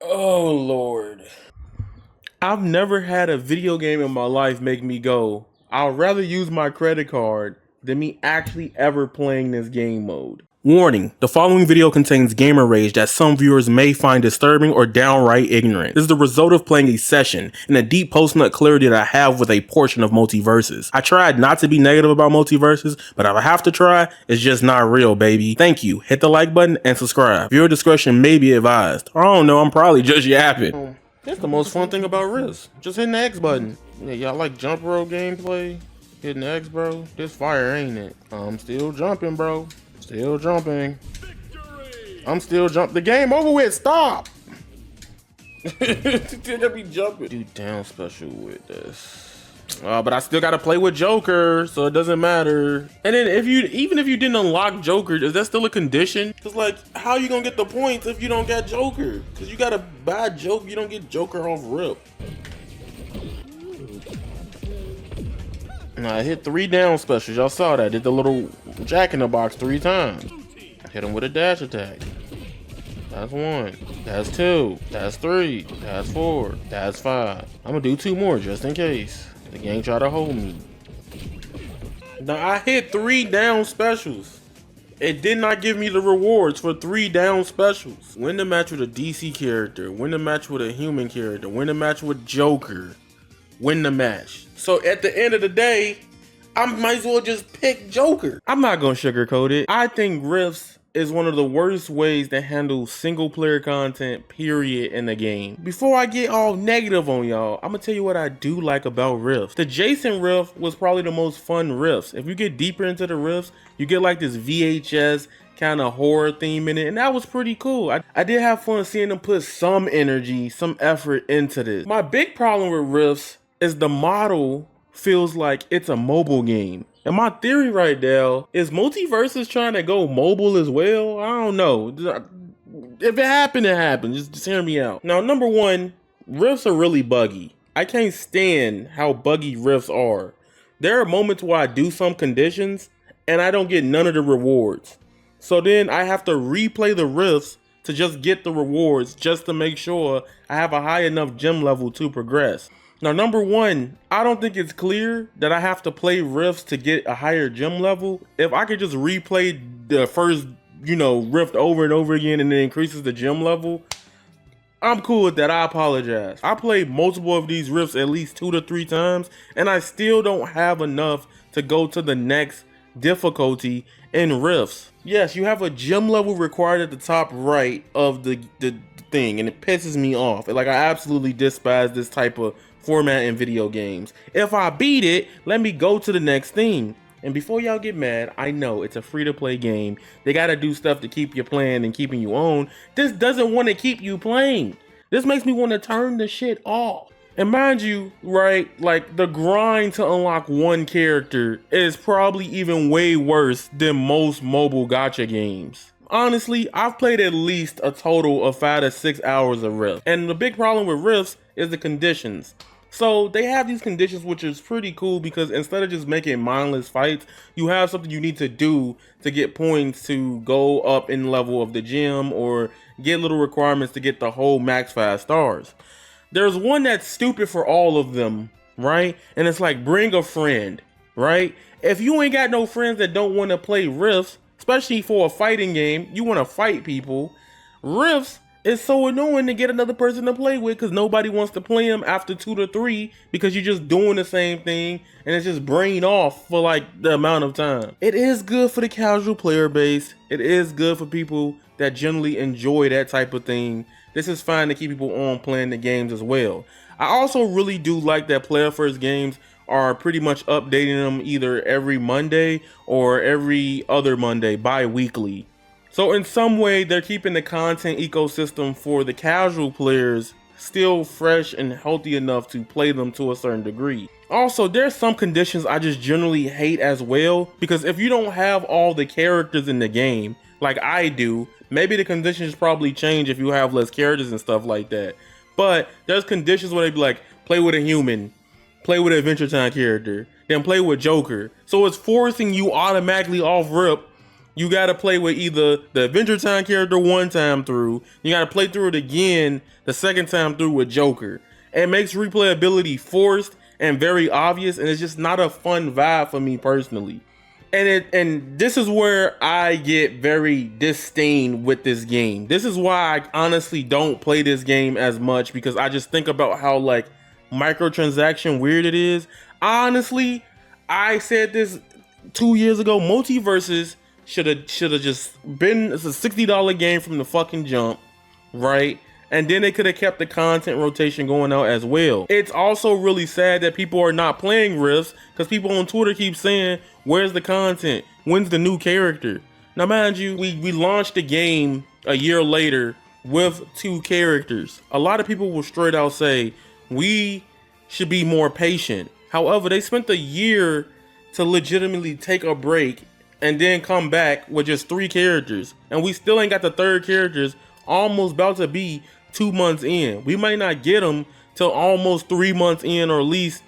Oh Lord. I've never had a video game in my life make me go, I'd rather use my credit card than me actually ever playing this game mode. Warning, the following video contains gamer rage that some viewers may find disturbing or downright ignorant. This is the result of playing a session and a deep post-nut clarity that I have with a portion of MultiVersus. I tried not to be negative about MultiVersus, but if I have to try, it's just not real, baby. Thank you. Hit the like button and subscribe. Viewer discretion may be advised. I don't know, I'm probably just yapping. That's the most fun thing about Rifts. Just hitting the X button. Yeah, y'all like jump rope gameplay? Hitting the X, bro? This fire, ain't it? I'm still jumping, bro. Still jumping. I'm still jumping. The game over with. Stop. Did be jumping? Do down special with this. But I still gotta play with Joker, so it doesn't matter. And then even if you didn't unlock Joker, is that still a condition? Cause like, how you gonna get the points if you don't get Joker? Cause you gotta buy Joker. You don't get Joker off rip. And I hit 3 down specials. Y'all saw that. Did the little jack in the box 3 times. Hit him with a dash attack. That's 1. That's 2. That's 3. That's 4. That's 5. I'm gonna do 2 more just in case the game try to hold me. Now I hit 3 down specials. It did not give me the rewards for 3 down specials. Win the match with a DC character. Win the match with a human character. Win the match with Joker. Win the match. So at the end of the day, I might as well just pick Joker. I'm not gonna sugarcoat it. I think Rifts is one of the worst ways to handle single player content, period, in the game. Before I get all negative on y'all, I'm gonna tell you what I do like about Rifts. The Jason Rift was probably the most fun Rifts. If you get deeper into the Rifts, you get like this VHS kind of horror theme in it, and that was pretty cool. I did have fun seeing them put some energy, some effort into this. My big problem with Rifts is the model feels like it's a mobile game. And my theory right now is MultiVersus trying to go mobile as well. I don't know. If it happened, it happened. Just hear me out. Now, number one, Rifts are really buggy. I can't stand how buggy Rifts are. There are moments where I do some conditions and I don't get none of the rewards. So then I have to replay the Rifts to just get the rewards just to make sure I have a high enough gem level to progress. Now, number one, I don't think it's clear that I have to play Rifts to get a higher gem level. If I could just replay the first, Rift over and over again and it increases the gem level, I'm cool with that. I apologize. I played multiple of these Rifts at least 2 to 3 times, and I still don't have enough to go to the next difficulty in Rifts. Yes, you have a gem level required at the top right of the thing, and it pisses me off. Like, I absolutely despise this type of format in video games. If I beat it, let me go to the next thing. And before y'all get mad, I know it's a free-to-play game. They gotta do stuff to keep you playing and keeping you on. This doesn't want to keep you playing. This makes me want to turn the shit off. And mind you, right, like the grind to unlock one character is probably even way worse than most mobile gacha games. Honestly, I've played at least a total of 5 to 6 hours of Rift. And the big problem with Rifts is the conditions. So they have these conditions, which is pretty cool because instead of just making mindless fights, you have something you need to do to get points to go up in level of the gym or get little requirements to get the whole max 5 stars. There's one that's stupid for all of them, right? And it's like, bring a friend, right? If you ain't got no friends that don't want to play Rifts, especially for a fighting game, you want to fight people, Rifts is so annoying to get another person to play with because nobody wants to play them after 2 to 3 because you're just doing the same thing and it's just brain off for like the amount of time. It is good for the casual player base. It is good for people that generally enjoy that type of thing. This is fine to keep people on playing the games as well. I also really do like that player first games are pretty much updating them either every Monday or every other Monday, bi-weekly. So in some way, they're keeping the content ecosystem for the casual players still fresh and healthy enough to play them to a certain degree. Also, there's some conditions I just generally hate as well, because if you don't have all the characters in the game, like I do, maybe the conditions probably change if you have less characters and stuff like that. But there's conditions where they be like, play with a human, play with an Adventure Time character, then play with Joker. So it's forcing you automatically off rip you gotta play with either the Adventure Time character one time through, you gotta play through it again the second time through with Joker. It makes replayability forced and very obvious, and it's just not a fun vibe for me personally. And this is where I get very disdain with this game. This is why I honestly don't play this game as much, because I just think about how like microtransaction weird it is. Honestly, I said this 2 years ago, MultiVersus should have just been, it's a $60 game from the fucking jump, right? And then they could have kept the content rotation going out as well. It's also really sad that people are not playing Rifts, because people on Twitter keep saying, where's the content? When's the new character? Now mind you, we launched the game a year later with 2 characters. A lot of people will straight out say, we should be more patient. However, they spent a year to legitimately take a break and then come back with just 3 characters. And we still ain't got the 3rd characters, almost about to be 2 months in. We might not get them till almost 3 months in, or at least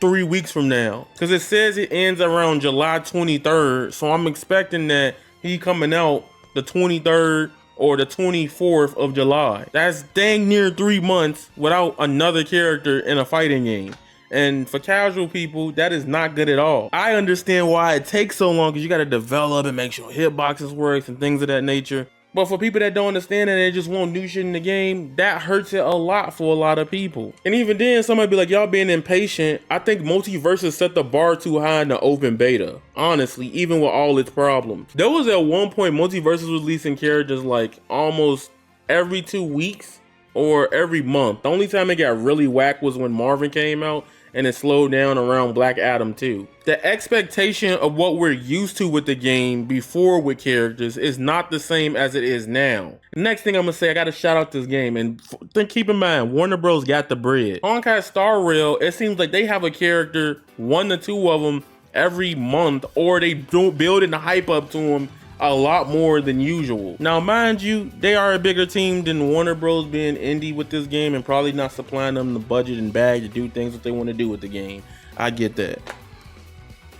3 weeks from now. Because it says it ends around July 23rd. So I'm expecting that he coming out the 23rd or the 24th of July. That's dang near 3 months without another character in a fighting game. And for casual people, that is not good at all. I understand why it takes so long, because you got to develop and make sure hitboxes works and things of that nature. But for people that don't understand and they just want new shit in the game, that hurts it a lot for a lot of people. And even then, somebody be like, y'all being impatient. I think MultiVersus set the bar too high in the open beta. Honestly, even with all its problems. There was at one point MultiVersus was releasing characters like almost every 2 weeks or every month. The only time it got really whack was when Marvin came out, and it slowed down around Black Adam 2. The expectation of what we're used to with the game before with characters is not the same as it is now. Next thing I'm gonna say, I gotta shout out this game, and keep in mind, Warner Bros got the bread. Honkai Star Rail, it seems like they have a character, 1 to 2 of them every month, or they build and hype up to them a lot more than usual. Now mind you, they are a bigger team than Warner Bros being indie with this game, and probably not supplying them the budget and bag to do things that they want to do with the game. I get that,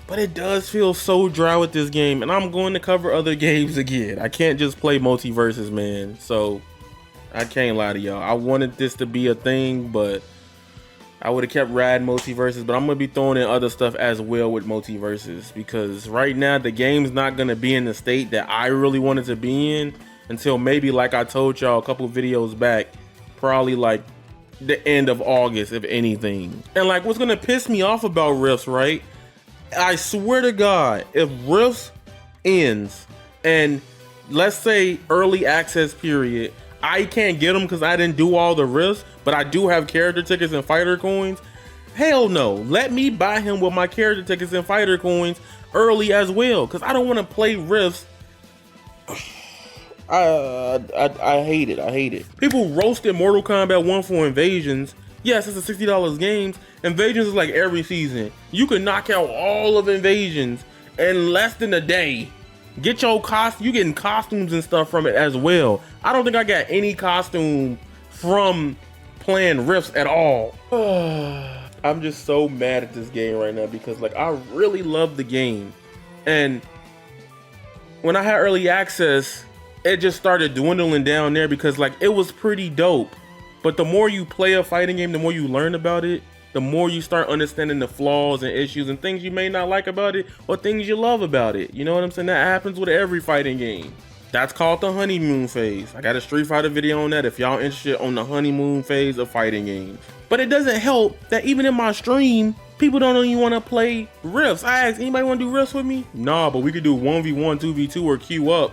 but it does feel so dry with this game, and I'm going to cover other games again. I can't just play MultiVersus, man. So I can't lie to y'all, I wanted this to be a thing, but I would have kept riding MultiVersus, but I'm gonna be throwing in other stuff as well with MultiVersus, because right now the game's not gonna be in the state that I really wanted to be in until maybe, like I told y'all a couple videos back, probably like the end of August, if anything. And like, what's gonna piss me off about Rifts, right? I swear to God, if Rifts ends and let's say early access period, I can't get them because I didn't do all the Rifts, but I do have character tickets and fighter coins, hell no. Let me buy him with my character tickets and fighter coins early as well, because I don't want to play Rifts. I hate it. I hate it. People roasted Mortal Kombat 1 for Invasions. Yes, it's a $60 games. Invasions is like every season. You can knock out all of Invasions in less than a day. Get your you getting costumes and stuff from it as well. I don't think I got any costume from playing Rifts at all. I'm just so mad at this game right now, because like, I really love the game, and when I had early access, it just started dwindling down there, because like, it was pretty dope, but the more you play a fighting game, the more you learn about it, the more you start understanding the flaws and issues and things you may not like about it, or things you love about it. You know what I'm saying? That happens with every fighting game. That's called the honeymoon phase. I got a Street Fighter video on that if y'all interested on the honeymoon phase of fighting games. But it doesn't help that even in my stream, people don't even want to play Rifts. I asked, anybody want to do Rifts with me? Nah, but we could do 1v1, 2v2, or queue up.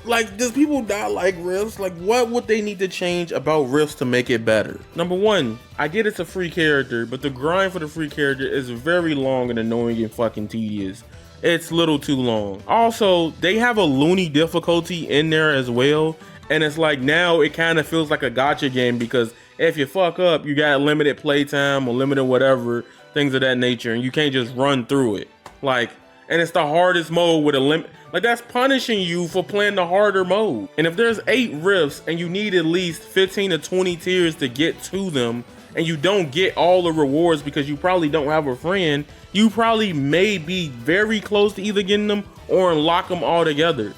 Like, does people not like Rifts? Like, what would they need to change about Rifts to make it better? Number one, I get it's a free character, but the grind for the free character is very long and annoying and fucking tedious. It's a little too long. Also, they have a loony difficulty in there as well, and it's like, now it kind of feels like a gacha game, because if you fuck up, you got limited playtime or limited whatever, things of that nature, and you can't just run through it. Like, and it's the hardest mode with a limit. Like, that's punishing you for playing the harder mode. And if there's 8 Rifts and you need at least 15 to 20 tiers to get to them, and you don't get all the rewards because you probably don't have a friend, you probably may be very close to either getting them or unlock them all together.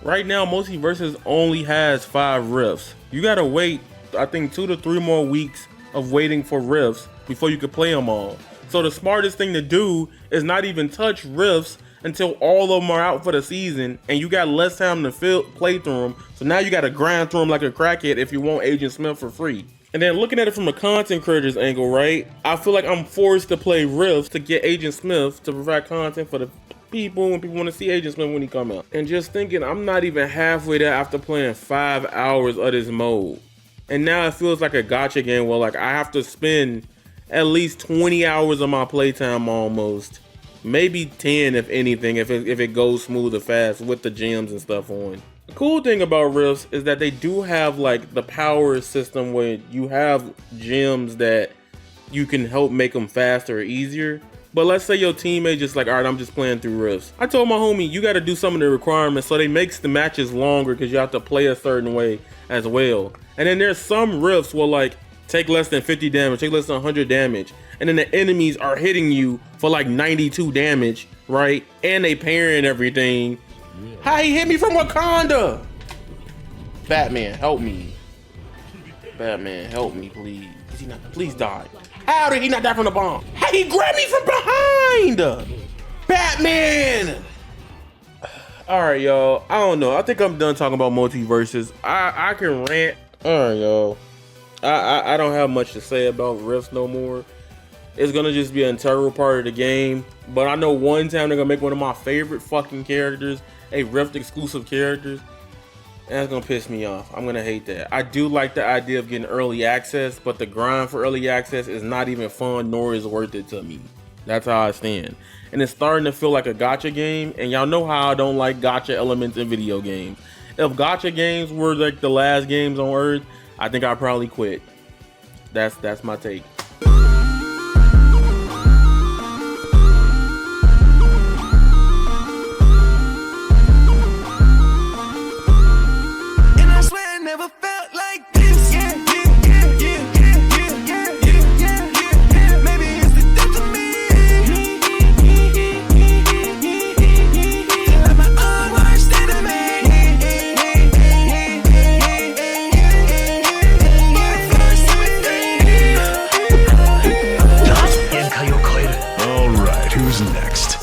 Right now, MultiVersus only has 5 rifts. You gotta wait, I think 2 to 3 more weeks of waiting for rifts before you can play them all. So the smartest thing to do is not even touch rifts until all of them are out for the season, and you got less time to play through them. So now you gotta grind through them like a crackhead if you want Agent Smith for free. And then looking at it from a content creator's angle, right? I feel like I'm forced to play rifts to get Agent Smith to provide content for the people when people want to see Agent Smith when he come out. And just thinking, I'm not even halfway there after playing 5 hours of this mode. And now it feels like a gacha game where like I have to spend at least 20 hours of my playtime almost. Maybe 10 if anything, if it goes smooth or fast with the gems and stuff on. The cool thing about rifts is that they do have like the power system where you have gems that you can help make them faster or easier. But let's say your teammate just like, all right, I'm just playing through rifts. I told my homie, you got to do some of the requirements so they makes the matches longer because you have to play a certain way as well. And then there's some rifts will like take less than 50 damage, take less than 100 damage. And then the enemies are hitting you for like 92 damage, right? And they parrying everything. Yeah. How he hit me from Wakanda? Batman, help me. Batman, help me, please. Is he not? Please die. How did he not die from the bomb? How he grabbed me from behind? Batman! All right, y'all. I don't know. I think I'm done talking about MultiVersus. I can rant. All right, y'all. I don't have much to say about rifts no more. It's gonna just be an integral part of the game. But I know one time they're gonna make one of my favorite fucking characters a rift exclusive characters. And that's gonna piss me off. I'm gonna hate that. I do like the idea of getting early access, but the grind for early access is not even fun nor is worth it to me. That's how I stand. And it's starting to feel like a gacha game, and y'all know how I don't like gacha elements in video games. If gacha games were like the last games on Earth, I think I'd probably quit. That's my take.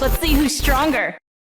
Let's see who's stronger.